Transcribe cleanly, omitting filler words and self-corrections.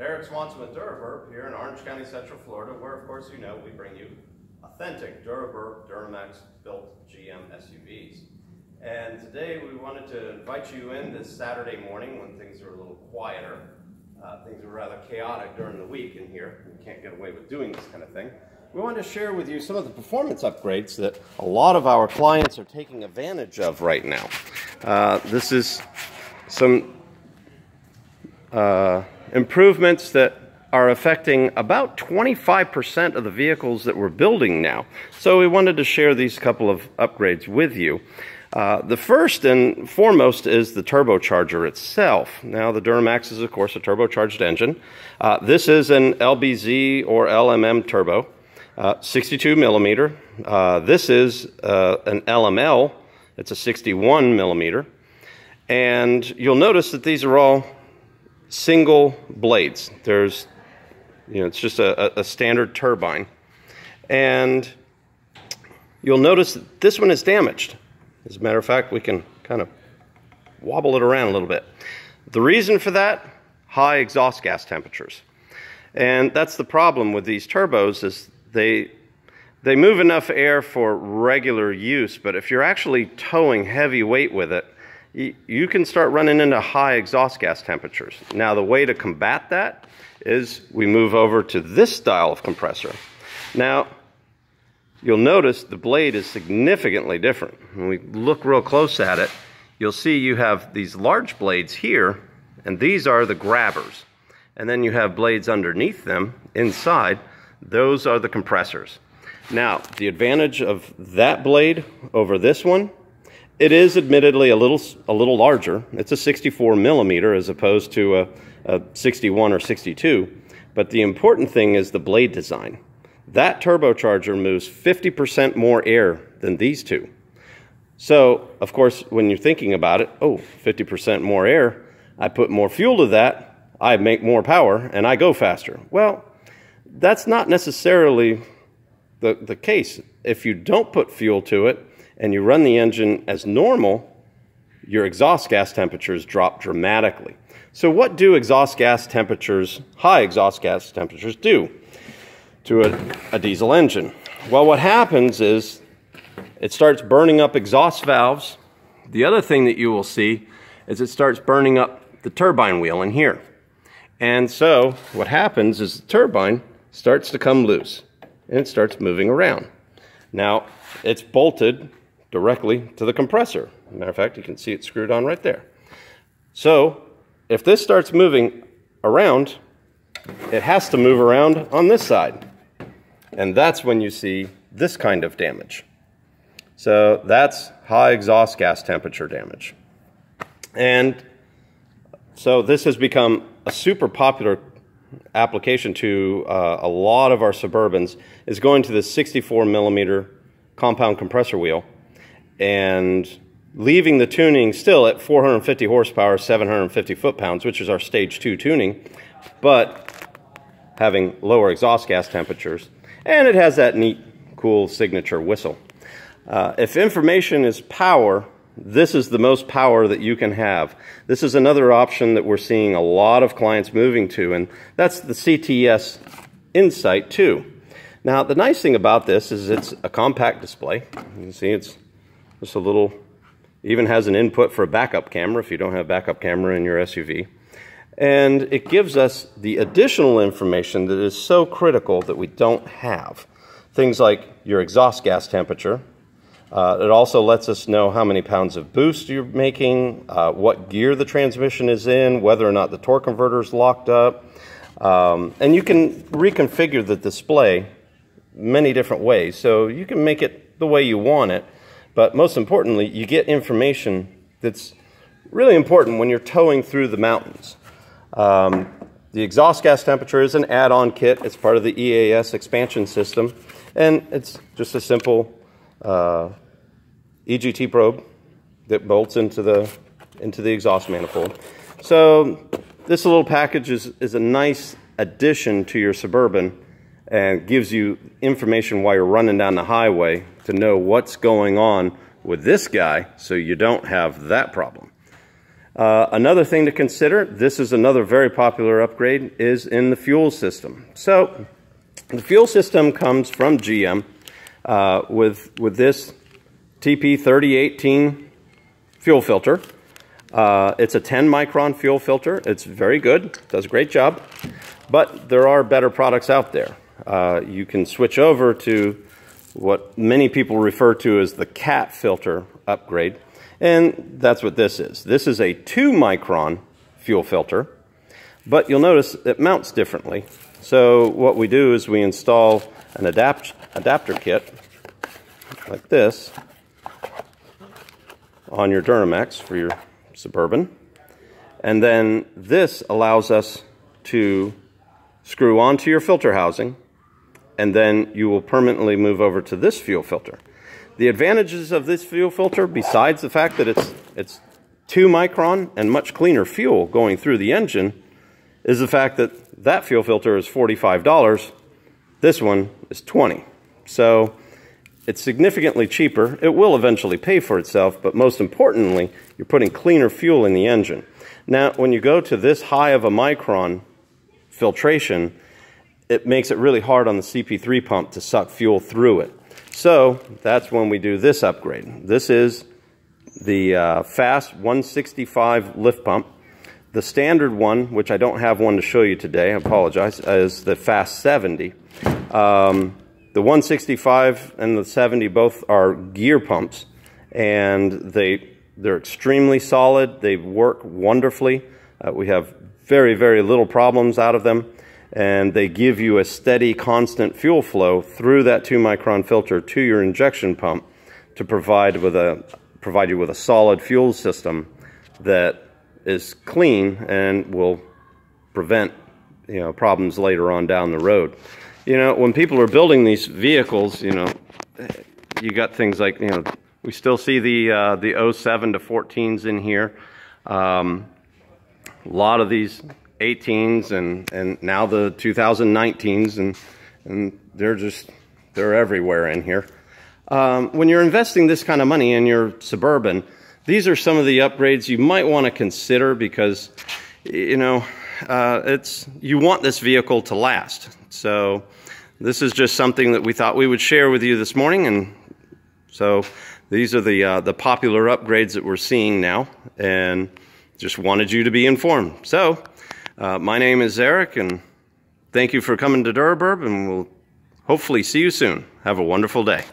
Eric Swanson with Duramax here in Orange County, Central Florida, where, of course, you know, we bring you authentic Duramax built GM SUVs. And today we wanted to invite you in this Saturday morning when things are a little quieter. Things are rather chaotic during the week in here. We can't get away with doing this kind of thing. We wanted to share with you some of the performance upgrades that a lot of our clients are taking advantage of right now. This is some improvements that are affecting about 25% of the vehicles that we're building now. So we wanted to share these couple of upgrades with you. The first and foremost is the turbocharger itself. Now, the Duramax is, of course, a turbocharged engine. This is an LBZ or LMM turbo, 62 millimeter. This is an LML. It's a 61 millimeter. And you'll notice that these are all single blades. There's, it's just a standard turbine. And you'll notice that this one is damaged. As a matter of fact, we can kind of wobble it around a little bit. The reason for that, high exhaust gas temperatures. And that's the problem with these turbos, is they move enough air for regular use, but if you're actually towing heavy weight with it, you can start running into high exhaust gas temperatures. Now, the way to combat that is we move over to this style of compressor. Now, you'll notice the blade is significantly different. When we look real close at it, you'll see you have these large blades here, and these are the grabbers. And then you have blades underneath them, inside. Those are the compressors. Now, the advantage of that blade over this one, it is admittedly a little larger. It's a 64 millimeter as opposed to a 61 or 62. But the important thing is the blade design. That turbocharger moves 50% more air than these two. So, of course, when you're thinking about it, 50% more air, I put more fuel to that, I make more power, and I go faster. Well, that's not necessarily the case. If you don't put fuel to it and you run the engine as normal, your exhaust gas temperatures drop dramatically. So what do exhaust gas temperatures, high exhaust gas temperatures, do to a diesel engine? Well, what happens is it starts burning up exhaust valves. The other thing that you will see is it starts burning up the turbine wheel in here. And so what happens is the turbine starts to come loose and it starts moving around. Now, it's bolted directly to the compressor. As a matter of fact, you can see it screwed on right there. So if this starts moving around, it has to move around on this side. And that's when you see this kind of damage. So that's high exhaust gas temperature damage. And so this has become a super popular application to a lot of our Suburbans, is going to the 64 millimeter compound compressor wheel and leaving the tuning still at 450 horsepower, 750 foot-pounds, which is our stage 2 tuning, but having lower exhaust gas temperatures. And it has that neat, cool signature whistle. If information is power, this is the most power that you can have. This is another option that we're seeing a lot of clients moving to, and that's the CTS Insight 2. Now, the nice thing about this is it's a compact display. You can see it's just a little, even has an input for a backup camera if you don't have a backup camera in your SUV. And it gives us the additional information that is so critical that we don't have. Things like your exhaust gas temperature. It also lets us know how many pounds of boost you're making, what gear the transmission is in, whether or not the torque converter is locked up. And you can reconfigure the display many different ways. So you can make it the way you want it. But most importantly, you get information that's really important when you're towing through the mountains. The exhaust gas temperature is an add-on kit. It's part of the EAS expansion system. And it's just a simple EGT probe that bolts into the exhaust manifold. So this little package is a nice addition to your Suburban and gives you information while you're running down the highway to know what's going on with this guy so you don't have that problem. Another thing to consider, this is another very popular upgrade, is in the fuel system. So the fuel system comes from GM with this TP3018 fuel filter. It's a 10 micron fuel filter. It's very good, does a great job, but there are better products out there. You can switch over to what many people refer to as the CAT filter upgrade, and that's what this is. This is a 2 micron fuel filter, but you'll notice it mounts differently. So what we do is we install an adapter kit like this on your Duramax for your Suburban, and then this allows us to screw onto your filter housing, and then you will permanently move over to this fuel filter. The advantages of this fuel filter, besides the fact that it's 2 micron and much cleaner fuel going through the engine, is the fact that that fuel filter is $45. This one is $20. So it's significantly cheaper. It will eventually pay for itself, but most importantly, you're putting cleaner fuel in the engine. Now, when you go to this high of a micron filtration, it makes it really hard on the CP3 pump to suck fuel through it. So that's when we do this upgrade. This is the fast 165 lift pump. The standard one, which I don't have one to show you today, I apologize, is the fast 70. The 165 and the 70 both are gear pumps, and they're extremely solid. They work wonderfully. We have very, very little problems out of them, and they give you a steady, constant fuel flow through that 2 micron filter to your injection pump to provide you with a solid fuel system that is clean and will prevent problems later on down the road. When people are building these vehicles, you got things like, we still see the 07 to 14s in here. A lot of these 18s and now the 2019s, and they're everywhere in here. When you're investing this kind of money in your Suburban, these are some of the upgrades you might want to consider, because you want this vehicle to last. So this is just something that we thought we would share with you this morning, and so these are the popular upgrades that we're seeing now, and just wanted you to be informed. So my name is Eric, and thank you for coming to Duraburb, and we'll hopefully see you soon. Have a wonderful day.